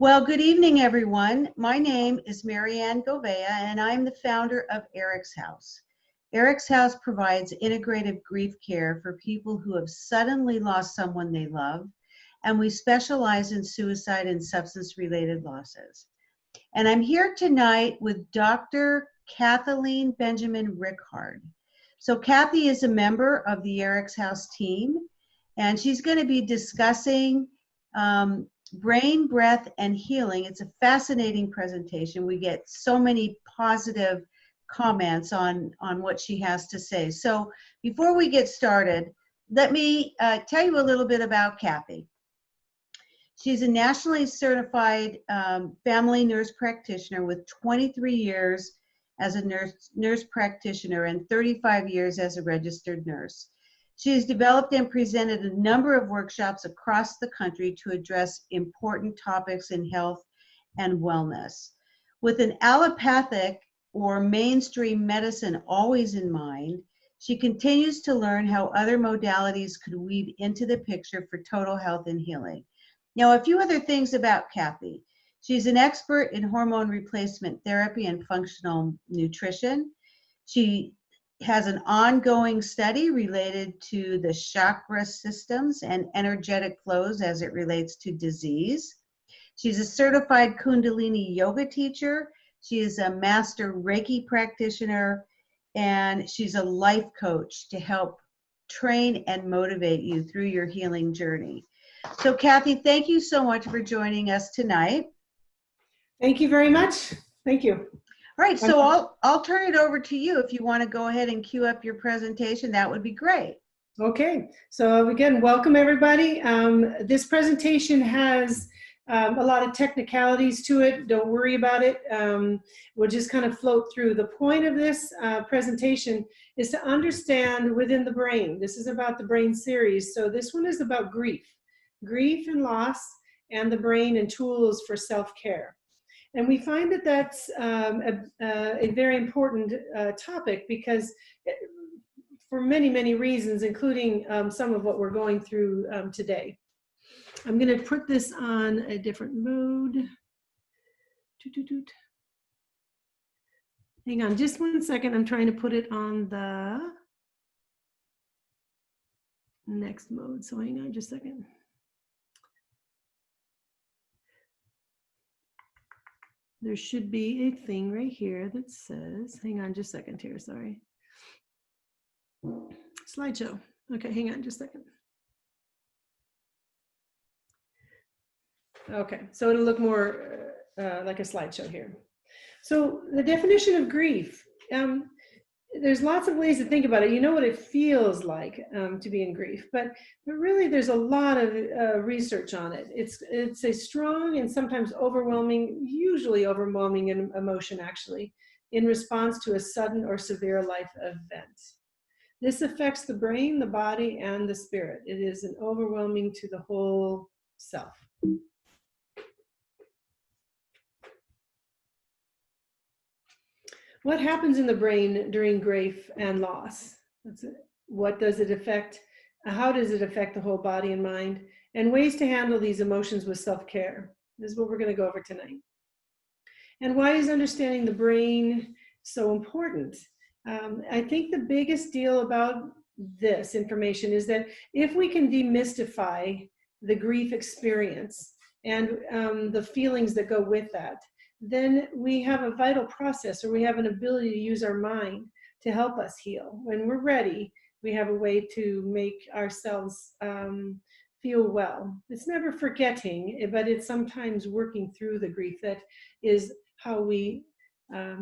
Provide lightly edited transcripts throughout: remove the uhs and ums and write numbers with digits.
Well, good evening, everyone. My name is Marianne Gouveia, and I'm the founder of Eric's House. Eric's House provides integrative grief care for people who have suddenly lost someone they love, and we specialize in suicide and substance-related losses. And I'm here tonight with Dr. Kathleen Benjamin Rickard. So Kathy is a member of the Eric's House team, and she's going to be discussing brain, breath, and healing. It's a fascinating presentation. We get so many positive comments on what she has to say. So before we get started, let me tell you a little bit about Kathy. She's a nationally certified family nurse practitioner with 23 years as a nurse practitioner and 35 years as a registered nurse. She has developed and presented a number of workshops across the country to address important topics in health and wellness. With an allopathic or mainstream medicine always in mind, she continues to learn how other modalities could weave into the picture for total health and healing. Now, a few other things about Kathy. She's an expert in hormone replacement therapy and functional nutrition. She has an ongoing study related to the chakra systems and energetic flows as it relates to disease. She's a certified Kundalini yoga teacher. She is a master Reiki practitioner, and she's a life coach to help train and motivate you through your healing journey. So Kathy, thank you so much for joining us tonight. Thank you very much. Thank you. All right, so I'll turn it over to you. If you want to go ahead and cue up your presentation, that would be great. Okay, so again, welcome everybody. This presentation has a lot of technicalities to it. Don't worry about it. We'll just kind of float through. The point of this presentation is to understand within the brain. This is about the brain series. So this one is about grief and loss, and the brain and tools for self-care. And we find that that's a very important topic because for many, many reasons, including some of what we're going through today. I'm going to put this on a different mode. Hang on just one second. I'm trying to put it on the next mode. So hang on just a second. There should be a thing right here that says, hang on just a second here, sorry. Slideshow. Okay, hang on just a second. Okay, so it'll look more like a slideshow here. So the definition of grief, there's lots of ways to think about it. You know what it feels like to be in grief, but really there's a lot of research on it. It's a strong and sometimes overwhelming, usually overwhelming emotion actually, in response to a sudden or severe life event. This affects the brain, the body, and the spirit. It is an overwhelming to the whole self. What happens in the brain during grief and loss? What does it affect? How does it affect the whole body and mind? And ways to handle these emotions with self-care. This is what we're going to go over tonight. And why is understanding the brain so important? I think the biggest deal about this information is that if we can demystify the grief experience and the feelings that go with that, then we have a vital process, or we have an ability to use our mind to help us heal. When we're ready, we have a way to make ourselves feel well. It's never forgetting, but it's sometimes working through the grief that is how we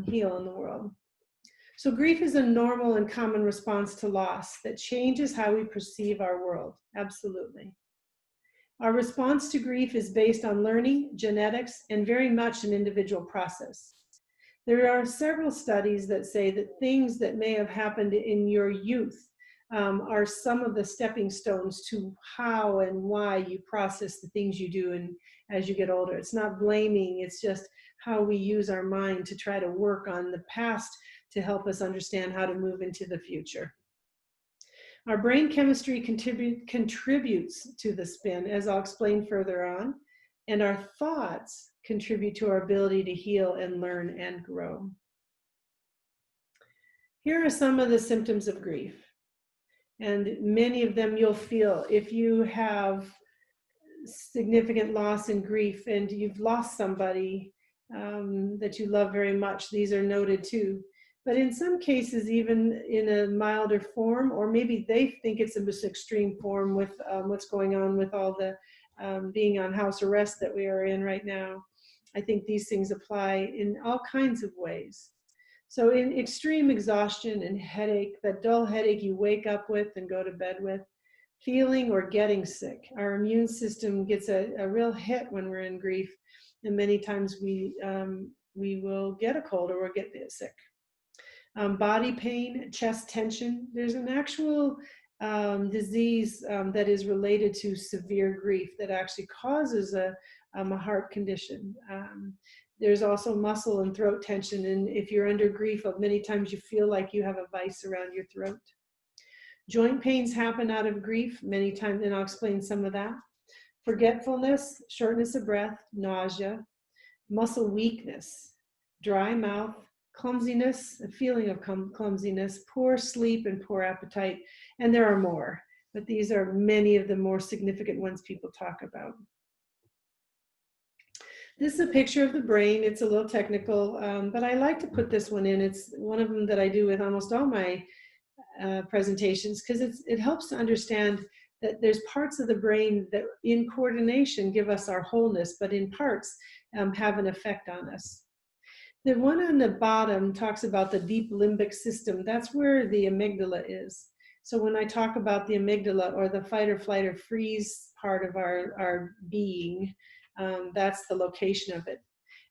heal in the world. So grief is a normal and common response to loss that changes how we perceive our world. Absolutely. Our response to grief is based on learning, genetics, and very much an individual process. There are several studies that say that things that may have happened in your youth are some of the stepping stones to how and why you process the things you do as you get older. It's not blaming, it's just how we use our mind to try to work on the past to help us understand how to move into the future. Our brain chemistry contributes to the spin, as I'll explain further on. And our thoughts contribute to our ability to heal and learn and grow. Here are some of the symptoms of grief. And many of them you'll feel if you have significant loss and grief and you've lost somebody that you love very much. These are noted too. But in some cases, even in a milder form, or maybe they think it's a most extreme form with what's going on with all the being on house arrest that we are in right now. I think these things apply in all kinds of ways. So in extreme exhaustion and headache, that dull headache you wake up with and go to bed with, feeling or getting sick. Our immune system gets a real hit when we're in grief, and many times we will get a cold or we'll get sick. Body pain, chest tension. There's an actual disease that is related to severe grief that actually causes a heart condition. There's also muscle and throat tension, and if you're under grief, many times you feel like you have a vice around your throat. Joint pains happen out of grief many times, and I'll explain some of that. Forgetfulness, shortness of breath, nausea, muscle weakness, dry mouth, clumsiness, a feeling of clumsiness, poor sleep, and poor appetite. And there are more, but these are many of the more significant ones people talk about. This is a picture of the brain. It's a little technical, but I like to put this one in. It's one of them that I do with almost all my presentations, because it helps to understand that there's parts of the brain that in coordination give us our wholeness, but in parts have an effect on us. The one on the bottom talks about the deep limbic system. That's where the amygdala is. So when I talk about the amygdala, or the fight or flight or freeze part of our being, that's the location of it.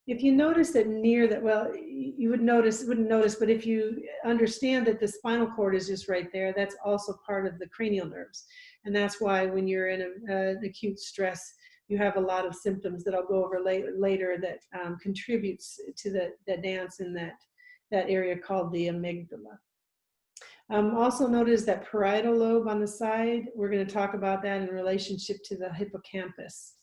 If you notice that near that, well, you wouldn't notice, but if you understand that the spinal cord is just right there, that's also part of the cranial nerves. And that's why when you're in an acute stress, you have a lot of symptoms that I'll go over later that contributes to the dance in that area called the amygdala. Also notice that parietal lobe on the side. We're going to talk about that in relationship to the hippocampus.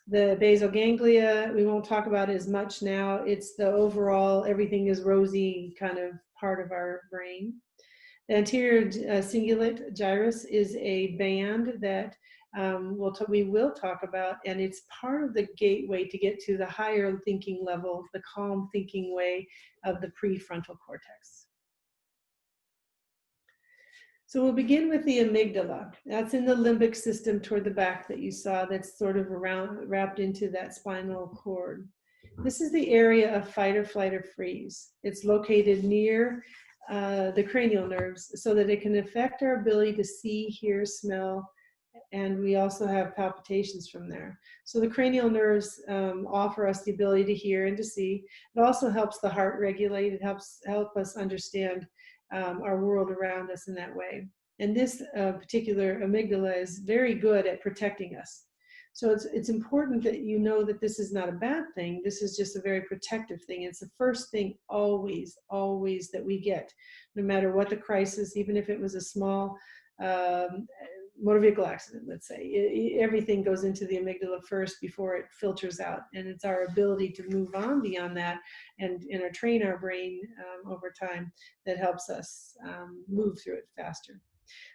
The basal ganglia, we won't talk about it as much now. It's the overall, everything is rosy kind of part of our brain. The anterior cingulate gyrus is a band that we will talk about, and it's part of the gateway to get to the higher thinking level, the calm thinking way of the prefrontal cortex. So we'll begin with the amygdala. That's in the limbic system toward the back that you saw, that's sort of wrapped into that spinal cord. This is the area of fight or flight or freeze. It's located near the cranial nerves so that it can affect our ability to see, hear, smell, and we also have palpitations from there. So the cranial nerves offer us the ability to hear and to see. It also helps the heart regulate. It helps us understand our world around us in that way. And this particular amygdala is very good at protecting us. So it's important that you know that this is not a bad thing. This is just a very protective thing. It's the first thing always that we get, no matter what the crisis, even if it was a small motor vehicle accident, let's say. Everything goes into the amygdala first before it filters out. And it's our ability to move on beyond that and train our brain over time that helps us move through it faster.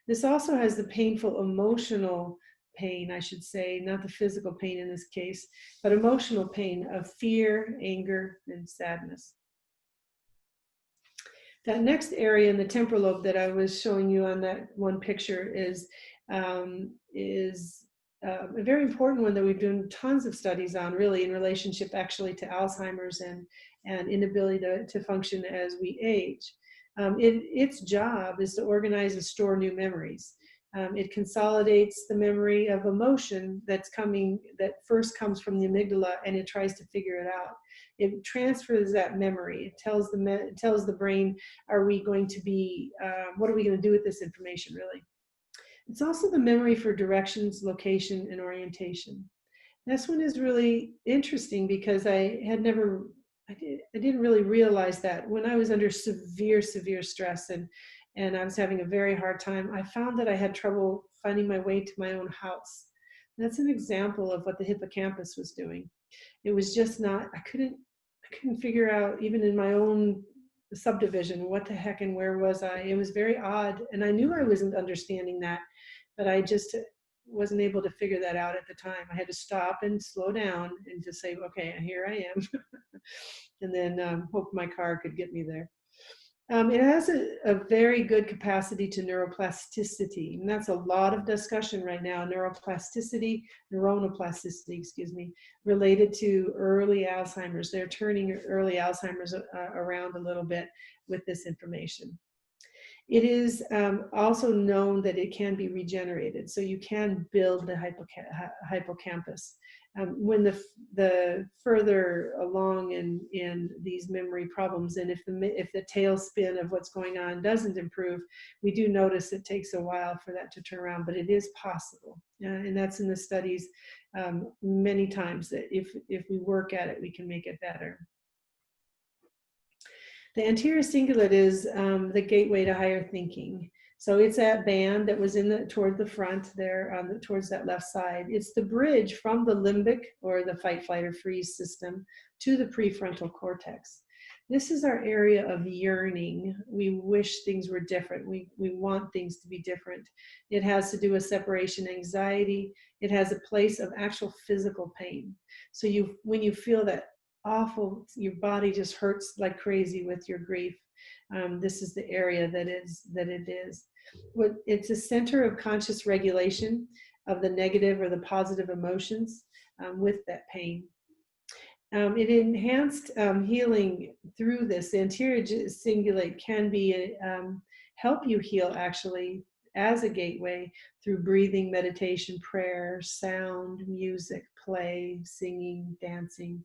This also has the painful emotional pain, I should say, not the physical pain in this case, but emotional pain of fear, anger, and sadness. That next area in the temporal lobe that I was showing you on that one picture is a very important one that we've done tons of studies on, really, in relationship actually to Alzheimer's and inability to function as we age. Its job is to organize and store new memories. It consolidates the memory of emotion that first comes from the amygdala, and it tries to figure it out. It transfers that memory. It tells the brain, are we going to be, what are we going to do with this information, really? It's also the memory for directions, location, and orientation. This one is really interesting because I didn't really realize that when I was under severe stress and I was having a very hard time, I found that I had trouble finding my way to my own house. That's an example of what the hippocampus was doing. It was just not, I couldn't figure out, even in my own subdivision, what the heck and where was I? It was very odd. And I knew I wasn't understanding that, but I just wasn't able to figure that out at the time. I had to stop and slow down and just say, okay, here I am. And then hope my car could get me there. It has a very good capacity to neuroplasticity, and that's a lot of discussion right now. Neuroplasticity, neuronal plasticity, excuse me, related to early Alzheimer's. They're turning early Alzheimer's around a little bit with this information. It is also known that it can be regenerated, so you can build the hippocampus. When the further along in these memory problems, and if the tailspin of what's going on doesn't improve, we do notice it takes a while for that to turn around, but it is possible, and that's in the studies many times, that if we work at it, we can make it better. The anterior cingulate is the gateway to higher thinking. So it's that band that was toward the front there, towards that left side. It's the bridge from the limbic, or the fight, flight, or freeze system, to the prefrontal cortex. This is our area of yearning. We wish things were different. We want things to be different. It has to do with separation anxiety. It has a place of actual physical pain. So when you feel that awful, your body just hurts like crazy with your grief, this is the area that it is. It's a center of conscious regulation of the negative or the positive emotions with that pain. It enhanced healing through this. The anterior cingulate can be help you heal, actually, as a gateway through breathing, meditation, prayer, sound, music, play, singing, dancing,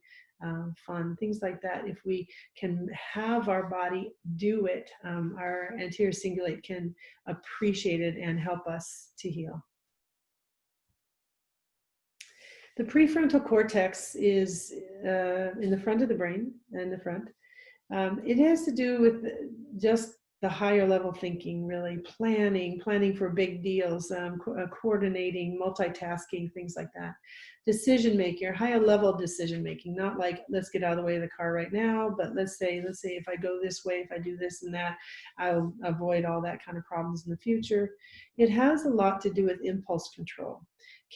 fun, things like that. If we can have our body do it, our anterior cingulate can appreciate it and help us to heal. The prefrontal cortex is in the front of the brain, in the front. It has to do with just the higher level thinking, really, planning for big deals, coordinating, multitasking, things like that. Decision making, higher level decision making, not like, let's get out of the way of the car right now, but let's say if I go this way, if I do this and that, I'll avoid all that kind of problems in the future. It has a lot to do with impulse control.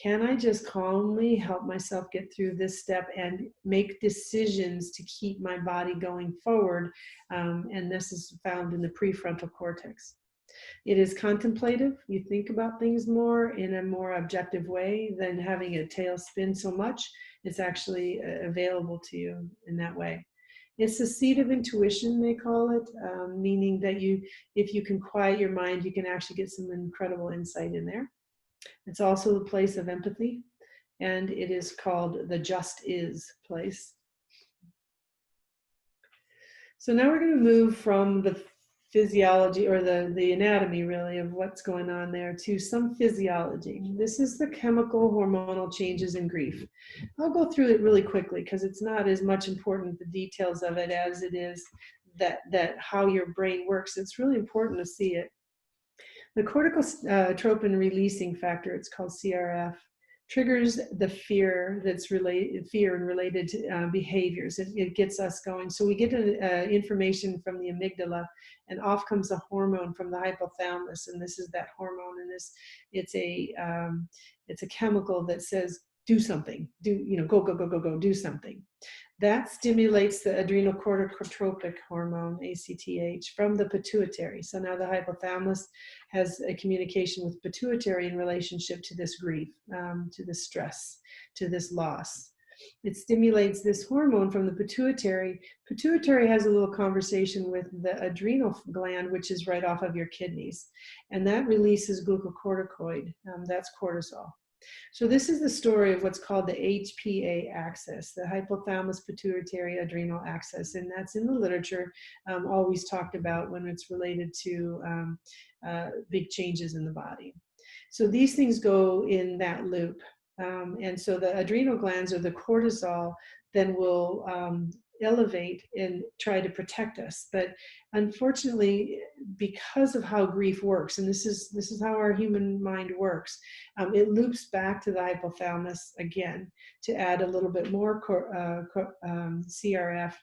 Can I just calmly help myself get through this step and make decisions to keep my body going forward? And this is found in the prefrontal cortex. It is contemplative. You think about things more in a more objective way than having a tail spin so much. It's actually available to you in that way. It's the seat of intuition, they call it, meaning that if you can quiet your mind, you can actually get some incredible insight in there. It's also the place of empathy, and it is called the just is place. So now we're going to move from the physiology, or the anatomy, really, of what's going on there, to some physiology. This is the chemical hormonal changes in grief. I'll go through it really quickly because it's not as much important, the details of it, as it is that how your brain works. It's really important to see it. The corticotropin releasing factor, it's called CRF, triggers the fear and related to behaviors. It gets us going. So we get information from the amygdala, and off comes a hormone from the hypothalamus, and this is that hormone. And it's a chemical that says, do something, go, do something. That stimulates the adrenocorticotropic hormone, ACTH, from the pituitary. So now the hypothalamus has a communication with pituitary in relationship to this grief, to this stress, to this loss. It stimulates this hormone from the pituitary. Pituitary has a little conversation with the adrenal gland, which is right off of your kidneys. And that releases glucocorticoid, that's cortisol. So this is the story of what's called the HPA axis, the hypothalamus pituitary adrenal axis, and that's in the literature, always talked about when it's related to big changes in the body. So these things go in that loop, and so the adrenal glands, or the cortisol, then will elevate and try to protect us. But unfortunately, because of how grief works, and this is how our human mind works, it loops back to the hypothalamus again to add a little bit more CRF,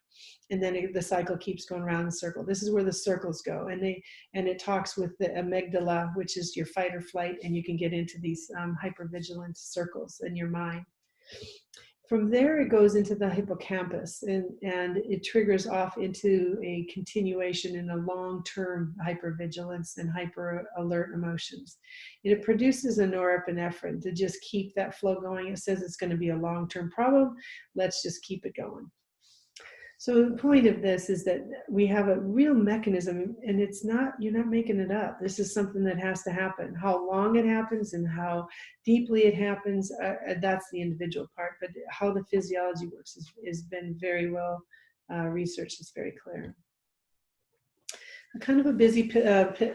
and then the cycle keeps going around in a circle. This is where the circles go, and it talks with the amygdala, which is your fight or flight, and you can get into these hypervigilant circles in your mind. From there, it goes into the hippocampus, and it triggers off into a continuation in a long-term hypervigilance and hyper alert emotions. It produces a norepinephrine to just keep that flow going. It says it's going to be a long-term problem. Let's just keep it going. So the point of this is that we have a real mechanism, and it's not, you're not making it up. This is something that has to happen. How long it happens and how deeply it happens, that's the individual part. But how the physiology works has been very well researched. It's very clear. Kind of a busy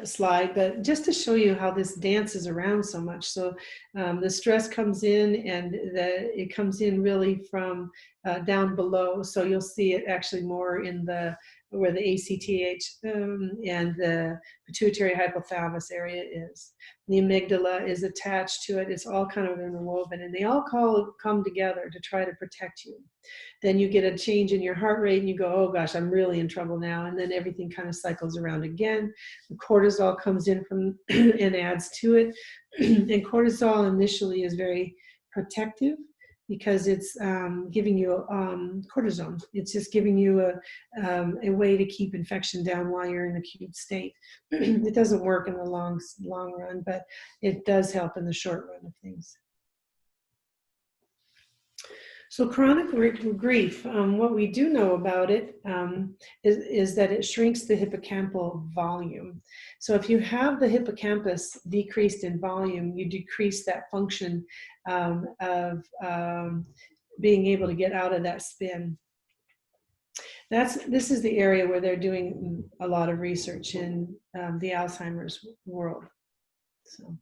slide, but just to show you how this dances around so much. So the stress comes in, and it comes in really from down below. So you'll see it actually more in where the ACTH and the pituitary hypothalamus area is. The amygdala is attached to it. It's all kind of interwoven, and they all come together to try to protect you. Then you get a change in your heart rate, and you go, oh gosh, I'm really in trouble now. And then everything kind of cycles around again. The cortisol comes in from and adds to it. And cortisol initially is very protective, because it's giving you cortisone. It's just giving you a way to keep infection down while you're in acute state. It doesn't work in the long run, but it does help in the short run of things. So chronic grief, what we do know about it is that it shrinks the hippocampal volume. So if you have the hippocampus decreased in volume, you decrease that function of being able to get out of that spin. This is the area where they're doing a lot of research in the Alzheimer's world. So.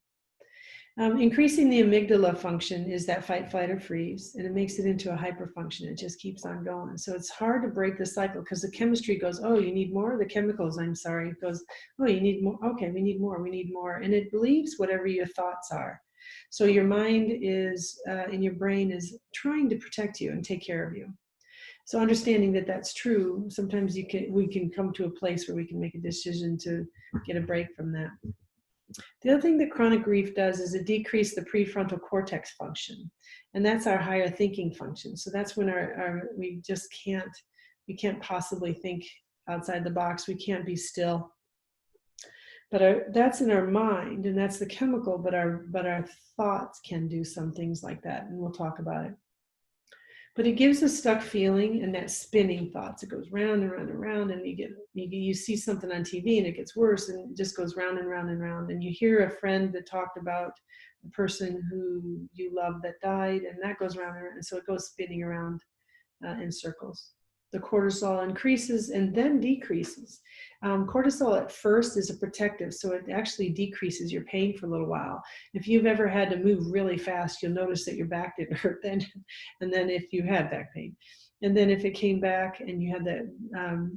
Increasing the amygdala function is that fight, flight, or freeze, and it makes it into a hyperfunction. It just keeps on going. So it's hard to break the cycle, because the chemistry goes, oh, you need more? The chemicals, I'm sorry, it goes, oh, you need more? Okay, we need more. And it believes whatever your thoughts are. So your mind is, and your brain is trying to protect you and take care of you. So understanding that that's true, sometimes we can come to a place where we can make a decision to get a break from that. The other thing that chronic grief does is it decreases the prefrontal cortex function, and that's our higher thinking function. So that's when we can't possibly think outside the box. We can't be still. But that's in our mind, and that's the chemical. But our thoughts can do some things like that, and we'll talk about it. But it gives a stuck feeling and that spinning thoughts. It goes round and round and round, and you see something on TV and it gets worse, and it just goes round and round and round. And you hear a friend that talked about the person who you love that died, and that goes round and round. And so it goes spinning around in circles. The cortisol increases and then decreases. Cortisol at first is a protective, so it actually decreases your pain for a little while. If you've ever had to move really fast, you'll notice that your back didn't hurt then, and then if you had back pain. And then if it came back and you had that,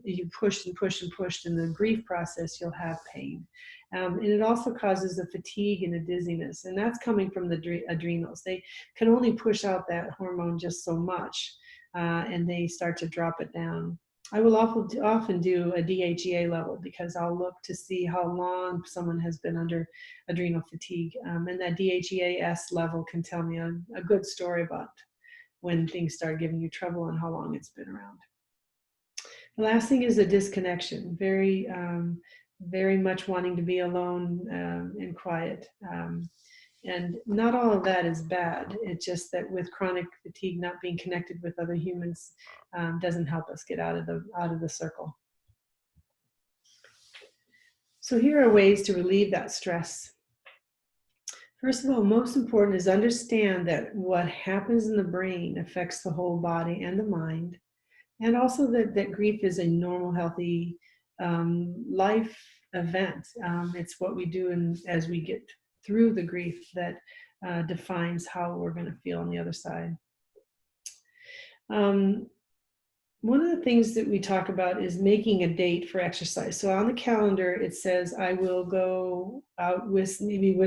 you pushed and pushed and pushed in the grief process, you'll have pain. And it also causes a fatigue and a dizziness, and that's coming from the adrenals. They can only push out that hormone just so much. And they start to drop it down. I will often do a DHEA level, because I'll look to see how long someone has been under adrenal fatigue. And that DHEAS level can tell me a good story about when things start giving you trouble and how long it's been around. The last thing is a disconnection, very much wanting to be alone and quiet. And not all of that is bad. It's just that with chronic fatigue, not being connected with other humans doesn't help us get out of the circle. So here are ways to relieve that stress. First of all, most important is understand that what happens in the brain affects the whole body and the mind, and also that grief is a normal, healthy life event. It's what we do as we get through the grief that defines how we're going to feel on the other side. one of the things that we talk about is making a date for exercise. So on the calendar, it says, I will go out with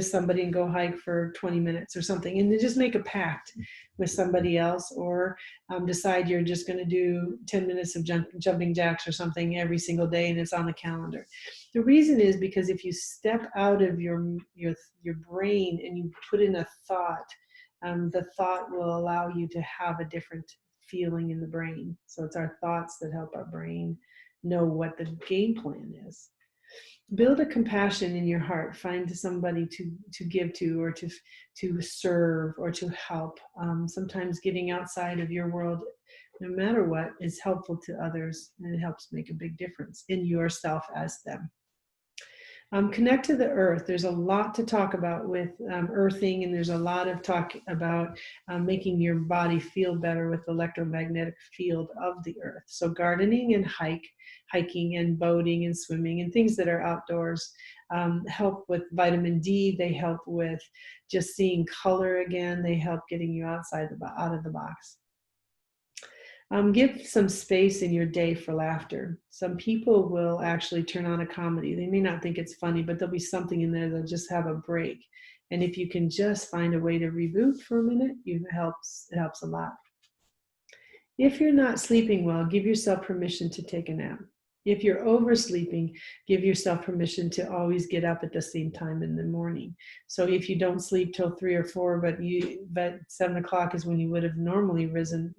somebody and go hike for 20 minutes or something. And then just make a pact with somebody else, or decide you're just going to do 10 minutes of jumping jacks or something every single day, and it's on the calendar. The reason is because if you step out of your brain and you put in a thought, the thought will allow you to have a different feeling in the brain. So it's our thoughts that help our brain know what the game plan is. Build a compassion in your heart. Find somebody to give to, or to serve, or to help. Sometimes getting outside of your world, no matter what, is helpful to others, and it helps make a big difference in yourself as them. Connect to the earth. There's a lot to talk about with earthing, and there's a lot of talk about making your body feel better with the electromagnetic field of the earth. So gardening and hiking and boating and swimming and things that are outdoors help with vitamin D. They help with just seeing color again. They help getting you out of the box. Give some space in your day for laughter. Some people will actually turn on a comedy. They may not think it's funny, but there'll be something in there that'll just have a break. And if you can just find a way to reboot for a minute, it helps a lot. If you're not sleeping well, give yourself permission to take a nap. If you're oversleeping, give yourself permission to always get up at the same time in the morning. So if you don't sleep till 3 or 4, but 7 o'clock is when you would have normally risen,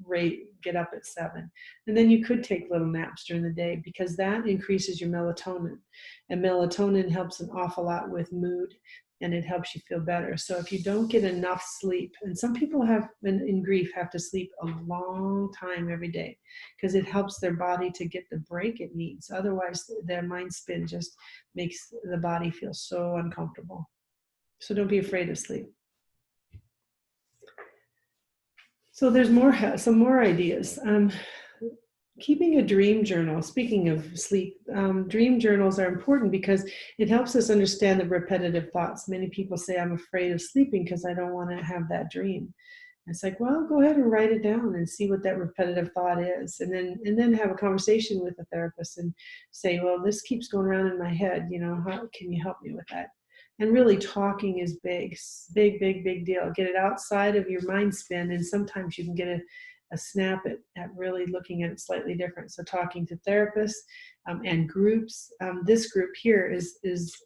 get up at 7. And then you could take little naps during the day, because that increases your melatonin. And melatonin helps an awful lot with mood, and it helps you feel better. So if you don't get enough sleep, and some people in grief have to sleep a long time every day, because it helps their body to get the break it needs. Otherwise, their mind spin just makes the body feel so uncomfortable. So don't be afraid of sleep. So there's some more ideas. Keeping a dream journal. Speaking of sleep, dream journals are important because it helps us understand the repetitive thoughts. Many people say, I'm afraid of sleeping because I don't want to have that dream. And it's like, well, go ahead and write it down and see what that repetitive thought is. And then have a conversation with a therapist and say, well, this keeps going around in my head. How can you help me with that? And really, talking is big deal. Get it outside of your mind spin, and sometimes you can get a snap at really looking at it slightly different. So talking to therapists and groups. This group here is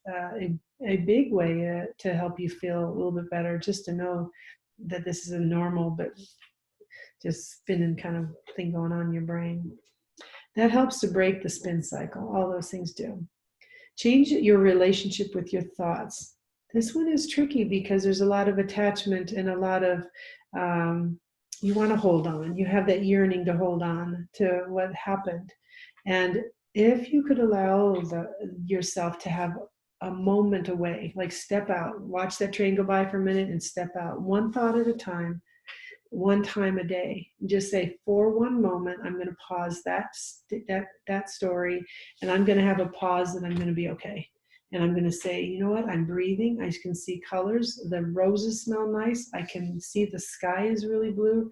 a big way to help you feel a little bit better, just to know that this is a normal but just spinning kind of thing going on in your brain. That helps to break the spin cycle. All those things do. Change your relationship with your thoughts. This one is tricky because there's a lot of attachment and a lot of you want to hold on. You have that yearning to hold on to what happened. And if you could allow yourself to have a moment away, like step out, watch that train go by for a minute and step out, one thought at a time, one time a day. Just say, for one moment, I'm going to pause that story, and I'm going to have a pause, and I'm going to be okay. And I'm going to say, you know what? I'm breathing. I can see colors. The roses smell nice. I can see the sky is really blue.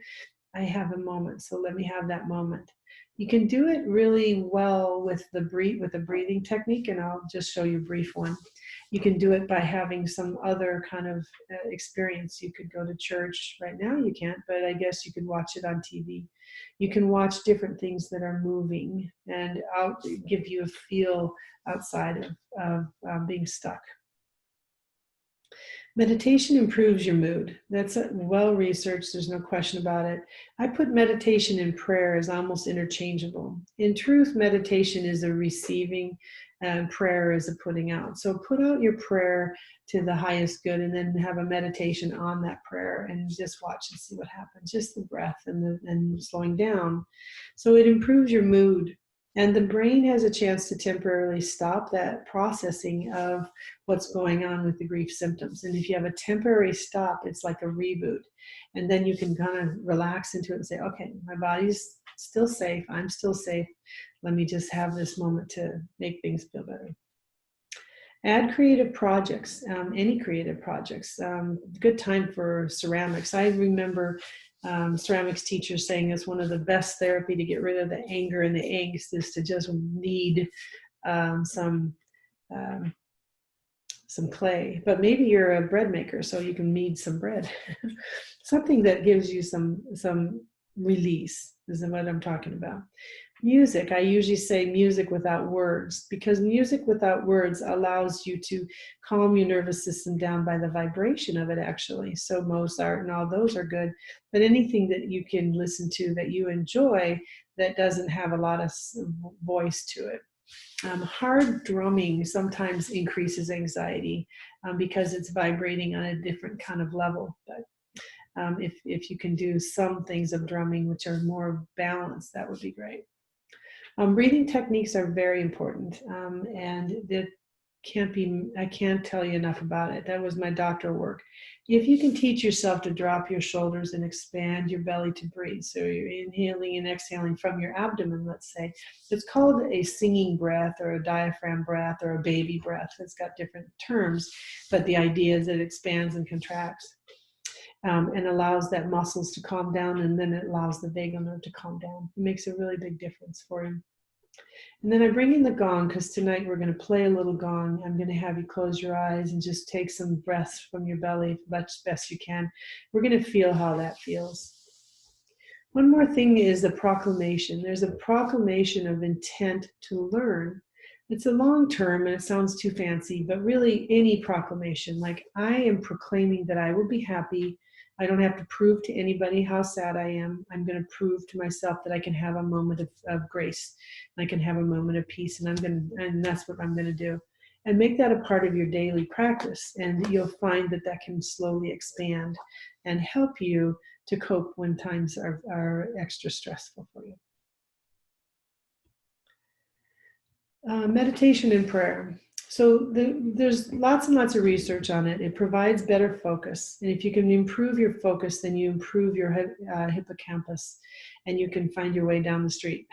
I have a moment. So let me have that moment. You can do it really well with the breathing technique, and I'll just show you a brief one. You can do it by having some other kind of experience. You could go to church. Right now you can't, but I guess you could watch it on TV. You can watch different things that are moving, and I'll give you a feel outside of being stuck. Meditation improves your mood. That's well researched. There's no question about it. I put meditation and prayer as almost interchangeable. In truth, meditation is a receiving and prayer is a putting out. So put out your prayer to the highest good, and then have a meditation on that prayer and just watch and see what happens. Just the breath and slowing down. So it improves your mood. And the brain has a chance to temporarily stop that processing of what's going on with the grief symptoms. And if you have a temporary stop, it's like a reboot. And then you can kind of relax into it and say, okay, my body's still safe. I'm still safe. Let me just have this moment to make things feel better. Add creative projects, any creative projects. Good time for ceramics. I remember ceramics teacher saying it's one of the best therapy to get rid of the anger and the angst is to just knead some clay. But maybe you're a bread maker, so you can knead some bread. Something that gives you some release is what I'm talking about. Music, I usually say music without words, because music without words allows you to calm your nervous system down by the vibration of it, actually. So Mozart and all those are good, but anything that you can listen to that you enjoy that doesn't have a lot of voice to it. Hard drumming sometimes increases anxiety because it's vibrating on a different kind of level. But if you can do some things of drumming which are more balanced, that would be great. Breathing techniques are very important, and I can't tell you enough about it. That was my doctor work. If you can teach yourself to drop your shoulders and expand your belly to breathe, so you're inhaling and exhaling from your abdomen, let's say, it's called a singing breath or a diaphragm breath or a baby breath. It's got different terms, but the idea is it expands and contracts. And allows that muscles to calm down, and then it allows the vagal nerve to calm down. It makes a really big difference for him. And then I bring in the gong, because tonight we're going to play a little gong. I'm going to have you close your eyes and just take some breaths from your belly as best you can. We're going to feel how that feels. One more thing is the proclamation. There's a proclamation of intent to learn. It's a long term and it sounds too fancy, but really any proclamation, like I am proclaiming that I will be happy. I don't have to prove to anybody how sad I am. I'm going to prove to myself that I can have a moment of grace. I can have a moment of peace, and that's what I'm going to do. And make that a part of your daily practice, and you'll find that that can slowly expand and help you to cope when times are extra stressful for you. Meditation and prayer. So there's lots and lots of research on it. It provides better focus. And if you can improve your focus, then you improve your hippocampus and you can find your way down the street.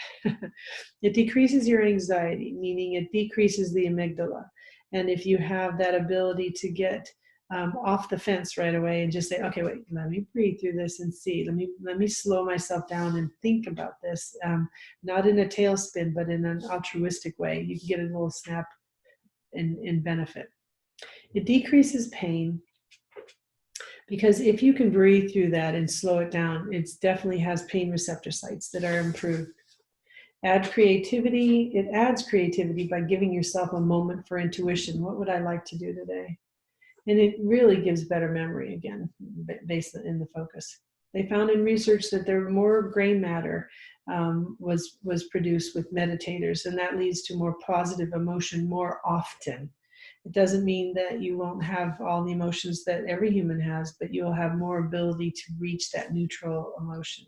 It decreases your anxiety, meaning it decreases the amygdala. And if you have that ability to get off the fence right away and just say, okay, wait, let me breathe through this and see. Let me slow myself down and think about this, not in a tailspin, but in an altruistic way. You can get a little snap and benefit. It decreases pain, because if you can breathe through that and slow it down, it definitely has pain receptor sites that are improved. Add creativity. It adds creativity by giving yourself a moment for intuition. What would I like to do today? And it really gives better memory, again, based in the focus. They found in research that there more gray matter was produced with meditators, and that leads to more positive emotion more often. It doesn't mean that you won't have all the emotions that every human has, but you'll have more ability to reach that neutral emotion.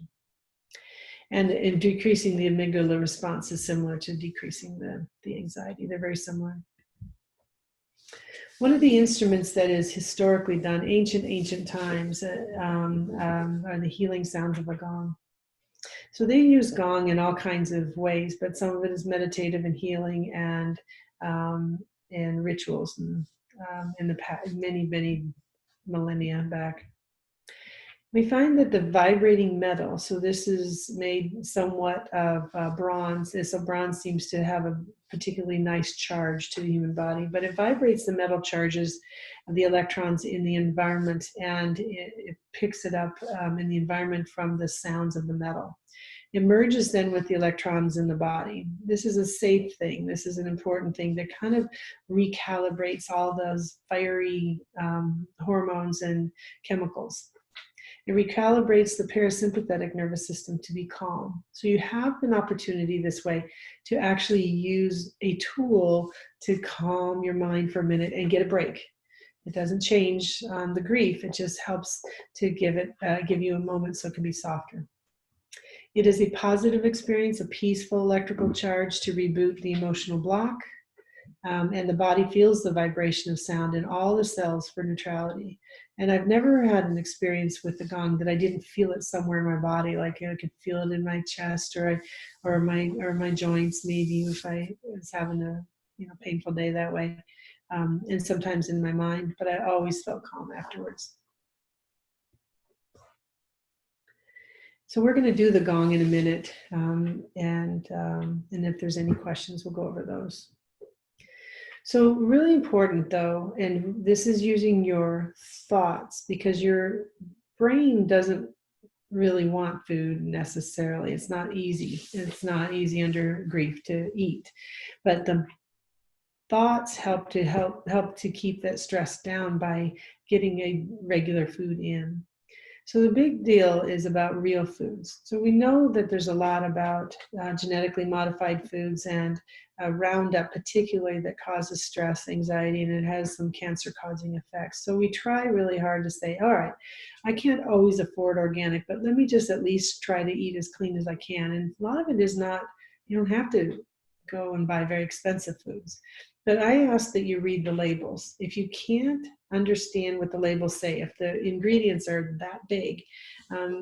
And in decreasing the amygdala response is similar to decreasing the anxiety. They're very similar. One of the instruments that is historically done, ancient times, are the healing sounds of a gong. So they use gong in all kinds of ways, but some of it is meditative and healing and rituals and, in the past, many millennia back. We find that the vibrating metal, so this is made somewhat of bronze. So bronze seems to have a particularly nice charge to the human body, but it vibrates the metal charges of the electrons in the environment, and it picks it up in the environment from the sounds of the metal. It merges then with the electrons in the body. This is a safe thing. This is an important thing that kind of recalibrates all those fiery hormones and chemicals. It recalibrates the parasympathetic nervous system to be calm. So you have an opportunity this way to actually use a tool to calm your mind for a minute and get a break. It doesn't change the grief. It just helps to give you a moment so it can be softer. It is a positive experience, a peaceful electrical charge to reboot the emotional block. And the body feels the vibration of sound in all the cells for neutrality. And I've never had an experience with the gong that I didn't feel it somewhere in my body, like I could feel it in my chest or my joints, maybe if I was having a painful day that way, and sometimes in my mind. But I always felt calm afterwards. So we're going to do the gong in a minute, and if there's any questions, we'll go over those. So really important though, and this is using your thoughts, because your brain doesn't really want food necessarily. It's not easy. It's not easy under grief to eat, but the thoughts help to keep that stress down by getting a regular food in. So the big deal is about real foods. So we know that there's a lot about genetically modified foods and Roundup particularly that causes stress, anxiety, and it has some cancer-causing effects. So we try really hard to say, all right, I can't always afford organic, but let me just at least try to eat as clean as I can. And a lot of it is not, you don't have to go and buy very expensive foods. But I ask that you read the labels. If you can't understand what the labels say, if the ingredients are that big,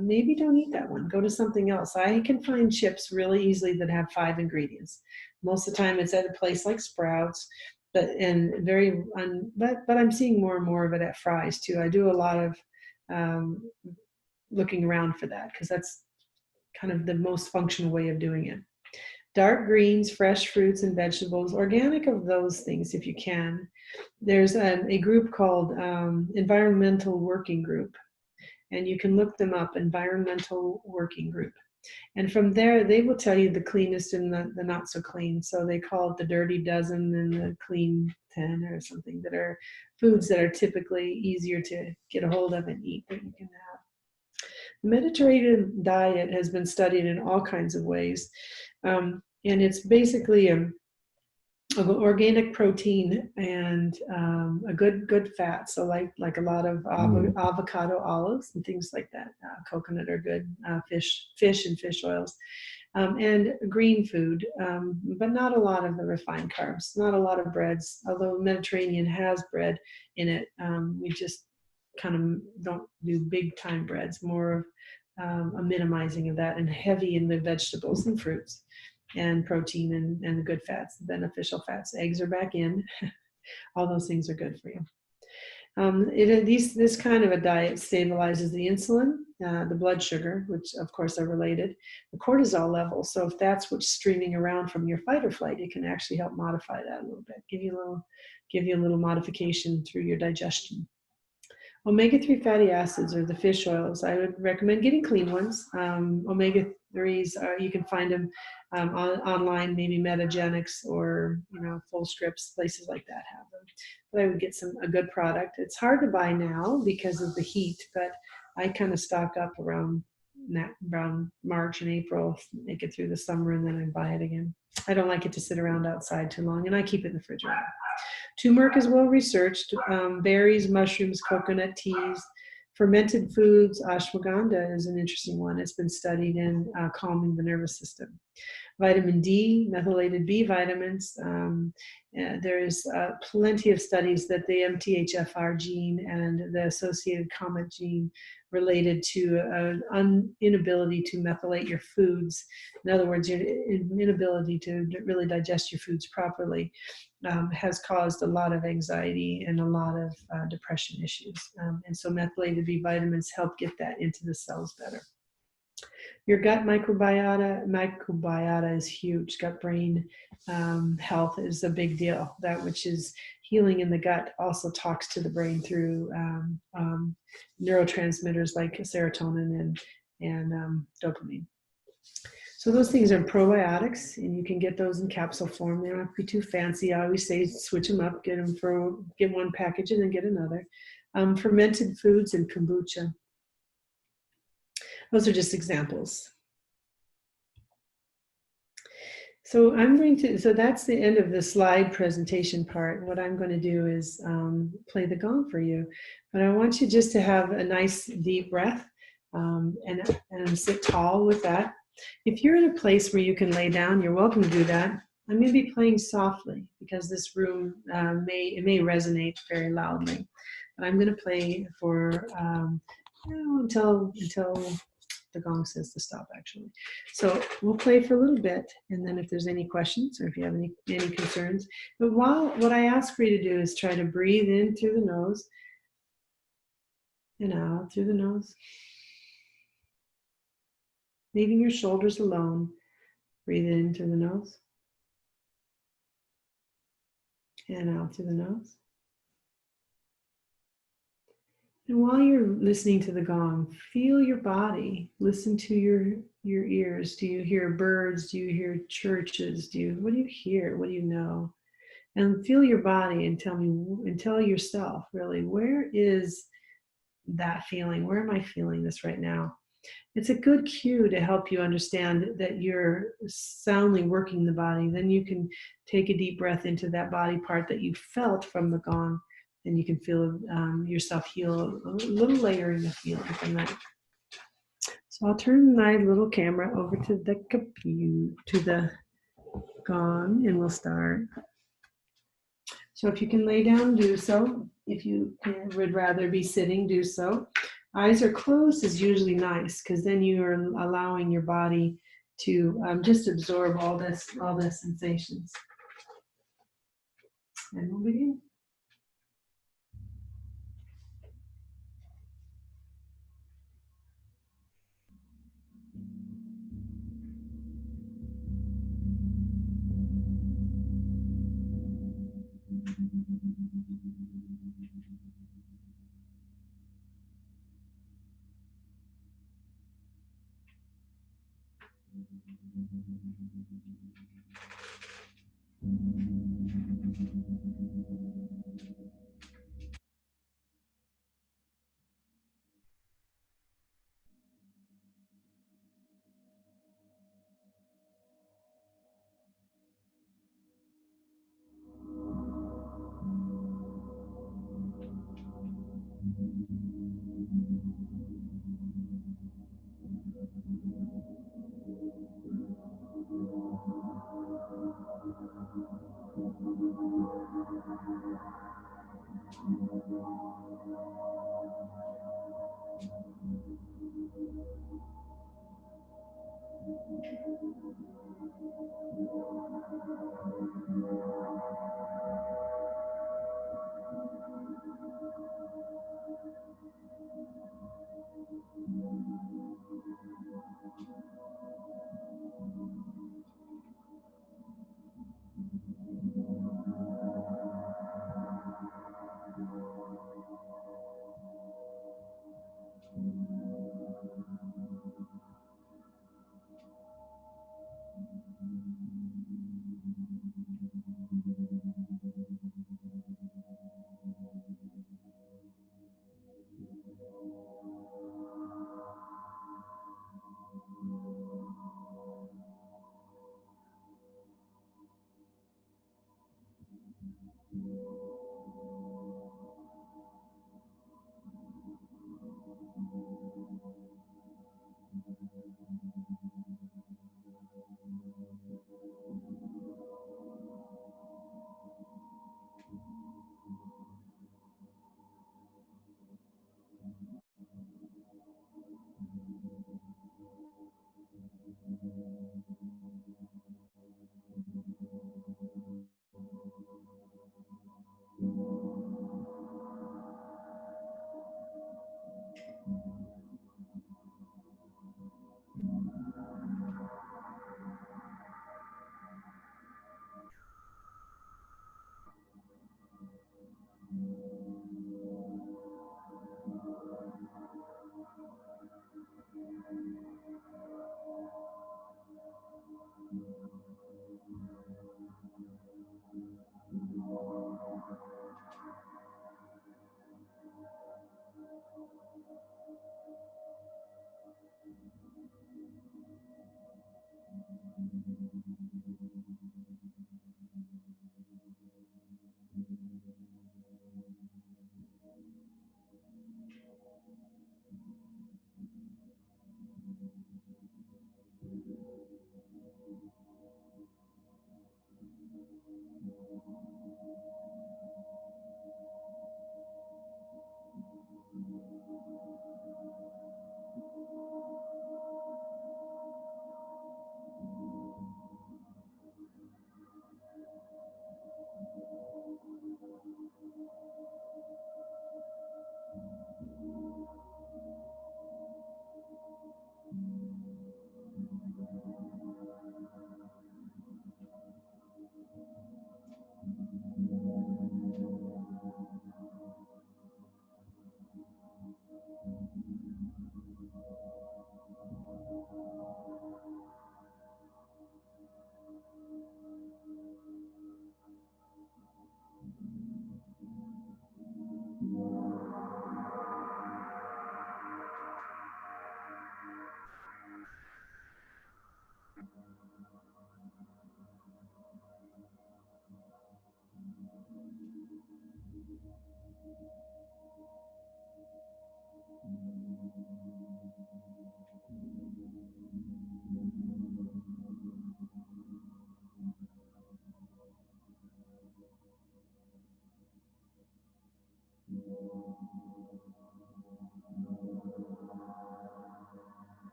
maybe don't eat that one. Go to something else. I can find chips really easily that have 5 ingredients. Most of the time it's at a place like Sprouts, but I'm seeing more and more of it at Fry's too. I do a lot of looking around for that because that's kind of the most functional way of doing it. Dark greens, fresh fruits and vegetables, organic of those things if you can. There's a group called Environmental Working Group, and you can look them up, Environmental Working Group. And from there, they will tell you the cleanest and the not so clean. So they call it the Dirty Dozen and the Clean 10 or something, that are foods that are typically easier to get a hold of and eat that you can have. The Mediterranean diet has been studied in all kinds of ways. And it's basically organic protein and a good fat. So like a lot of avocado, olives, and things like that. Coconut are good. Fish and fish oils. And green food, but not a lot of the refined carbs, not a lot of breads, although Mediterranean has bread in it. We just kind of don't do big time breads, more of a minimizing of that, and heavy in the vegetables and fruits and protein and the good fats, the beneficial fats. Eggs are back in. All those things are good for you. This kind of a diet stabilizes the insulin, the blood sugar, which of course are related, the cortisol level. So if that's what's streaming around from your fight or flight, it can actually help modify that a little bit, give you a little modification through your digestion. Omega-3 fatty acids, or the fish oils, I would recommend getting clean ones. Omega-3s, you can find them online, maybe Metagenics or Full Strips, places like that have them. But I would get a good product. It's hard to buy now because of the heat, but I kind of stock up around March and April, make it through the summer, and then I buy it again. I don't like it to sit around outside too long, and I keep it in the refrigerator. Turmeric is well researched. Berries, mushrooms, coconut teas, fermented foods. Ashwagandha is an interesting one. It's been studied in calming the nervous system. Vitamin D, methylated B vitamins. There's plenty of studies that the MTHFR gene and the associated COMET gene related to an inability to methylate your foods. In other words, your inability to really digest your foods properly has caused a lot of anxiety and a lot of depression issues. And so methylated B vitamins help get that into the cells better. Your gut microbiota is huge. Gut-brain health is a big deal. That which is healing in the gut also talks to the brain through neurotransmitters like serotonin and dopamine. So those things are probiotics, and you can get those in capsule form. They don't have to be too fancy. I always say switch them up, get one package and then get another. Fermented foods and kombucha. Those are just examples. So that's the end of the slide presentation part. What I'm going to do is play the gong for you. But I want you just to have a nice deep breath and sit tall with that. If you're in a place where you can lay down, you're welcome to do that. I'm going to be playing softly because this room may resonate very loudly. But I'm going to play for until the gong says to stop, actually. So we'll play for a little bit, and then if there's any questions or if you have any concerns. But what I ask for you to do is try to breathe in through the nose and out through the nose. leaving your shoulders alone. Breathe in through the nose and out through the nose. And while you're listening to the gong, feel your body. Listen to your ears. Do you hear birds? Do you hear churches? What do you hear? What do you know? And feel your body and tell yourself, really, where is that feeling? Where am I feeling this right now? It's a good cue to help you understand that you're soundly working the body. Then you can take a deep breath into that body part that you felt from the gong, and you can feel yourself heal a little layering of feeling from that. So I'll turn my little camera over to the gong, and we'll start. So if you can lay down, do so. If you would rather be sitting, do so. Eyes are closed is usually nice, because then you are allowing your body to just absorb all the sensations. And we'll begin.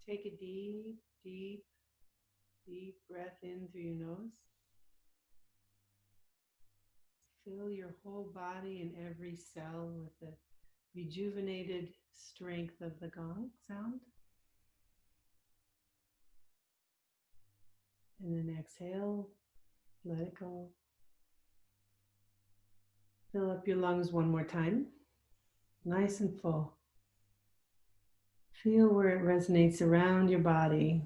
Take a deep, deep, deep breath in through your nose. Fill your whole body and every cell with the rejuvenated strength of the gong sound. And then exhale, let it go. Fill up your lungs one more time, nice and full. Feel where it resonates around your body.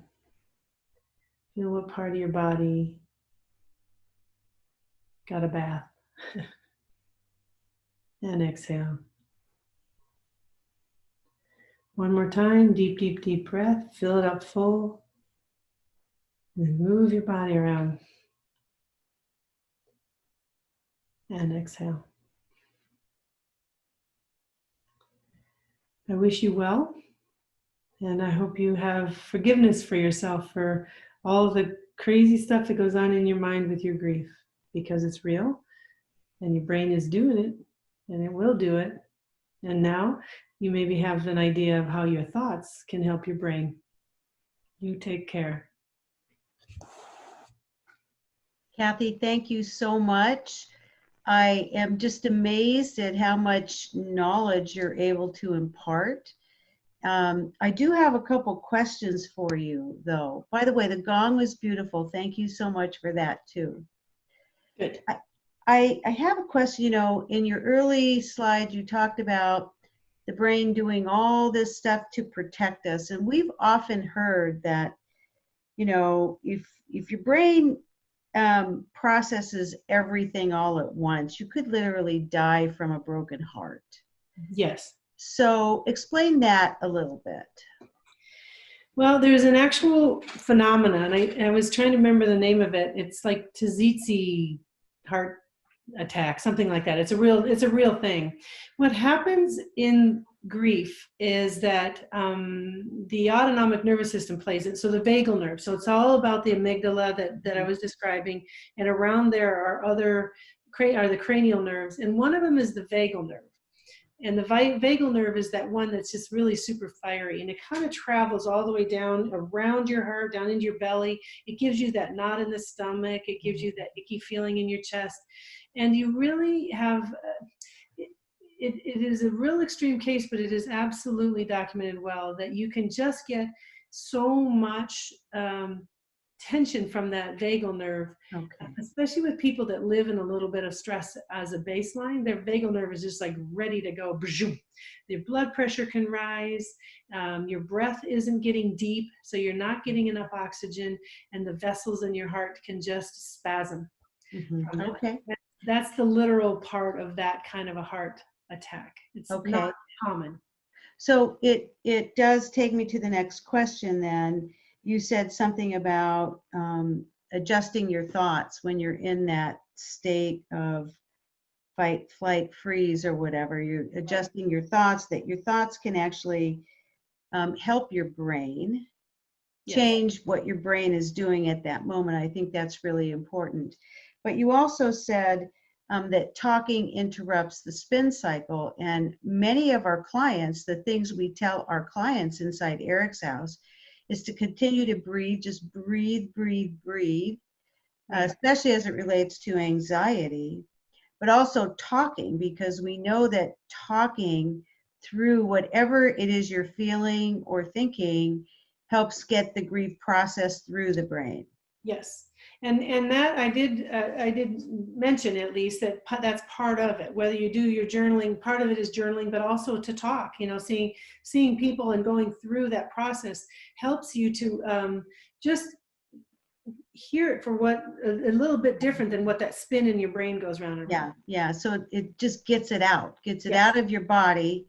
Feel what part of your body got a bath. And exhale. One more time, deep, deep, deep breath. Fill it up full. And then move your body around. And exhale. I wish you well. And I hope you have forgiveness for yourself for all of the crazy stuff that goes on in your mind with your grief, because it's real and your brain is doing it and it will do it. And now you maybe have an idea of how your thoughts can help your brain. You take care. Kathy, thank you so much. I am just amazed at how much knowledge you're able to impart. I do have a couple questions for you, though. By the way, the gong was beautiful. Thank you so much for that, too. Good. I have a question. You know, in your early slide, you talked about the brain doing all this stuff to protect us. And we've often heard that, you know, if your brain processes everything all at once, you could literally die from a broken heart. Yes. So explain that a little bit. Well, there's an actual phenomenon. I was trying to remember the name of it. It's like Tzitzi heart attack, something like that. It's a real thing. What happens in grief is that the autonomic nervous system plays it. So the vagal nerve. So it's all about the amygdala that I was describing, and around there are the cranial nerves, and one of them is the vagal nerve. And the vagal nerve is that one that's just really super fiery, and it kind of travels all the way down around your heart, down into your belly. It gives you that knot in the stomach. It gives you that icky feeling in your chest. And you really have, it is a real extreme case, but it is absolutely documented well that you can just get so much tension from that vagal nerve, Okay. especially with people that live in a little bit of stress as a baseline. Their vagal nerve is just like ready to go. Their blood pressure can rise. Your breath isn't getting deep, so you're not getting enough oxygen, and the vessels in your heart can just spasm. Mm-hmm. Okay. That's the literal part of that kind of a heart attack. It's not common. So it does take me to the next question then. You said something about adjusting your thoughts when you're in that state of fight, flight, freeze, or whatever. You're adjusting your thoughts, that your thoughts can actually help your brain change what your brain is doing at that moment. I think that's really important. But you also said that talking interrupts the spin cycle. And many of our clients, the things we tell our clients inside Eric's house is to continue to breathe, just breathe, breathe, breathe, especially as it relates to anxiety, but also talking, because we know that talking through whatever it is you're feeling or thinking helps get the grief process through the brain. Yes, and that I did mention at least that's part of it. Whether you do your journaling, part of it is journaling, but also to talk. You know, seeing people and going through that process helps you to just hear it for what a little bit different than what that spin in your brain goes round and round. Yeah. So it just gets it out of your body,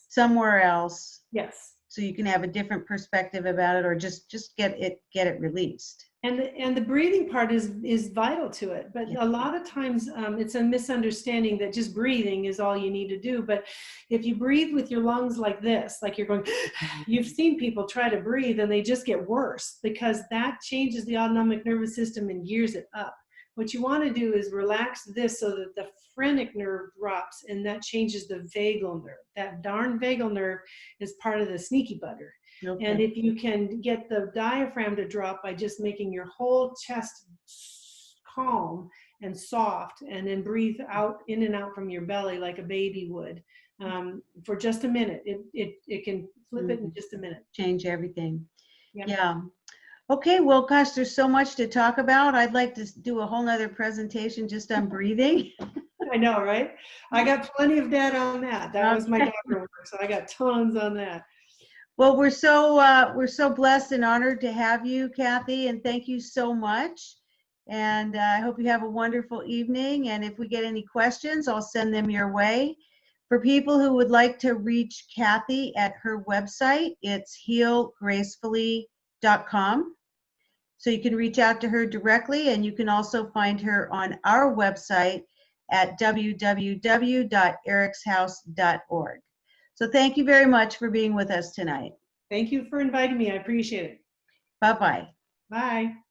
somewhere else. Yes. So you can have a different perspective about it, or just get it released. And the breathing part is vital to it, but a lot of times it's a misunderstanding that just breathing is all you need to do. But if you breathe with your lungs like this, like you're going, you've seen people try to breathe and they just get worse, because that changes the autonomic nervous system and gears it up. What you want to do is relax this so that the phrenic nerve drops, and that changes the vagal nerve. That darn vagal nerve is part of the sneaky bugger. Okay. And if you can get the diaphragm to drop by just making your whole chest calm and soft, and then breathe out in and out from your belly like a baby would, for just a minute, it can flip it in just a minute. Change everything. Yeah. Okay, well, gosh, there's so much to talk about. I'd like to do a whole nother presentation just on breathing. I know, right? I got plenty of data on that. That was my doctor work, so I got tons on that. Well, we're so blessed and honored to have you, Kathy, and thank you so much. And I hope you have a wonderful evening. And if we get any questions, I'll send them your way. For people who would like to reach Kathy at her website, it's healgracefully.com. So you can reach out to her directly, and you can also find her on our website at www.ericshouse.org. So thank you very much for being with us tonight. Thank you for inviting me. I appreciate it. Bye-bye. Bye.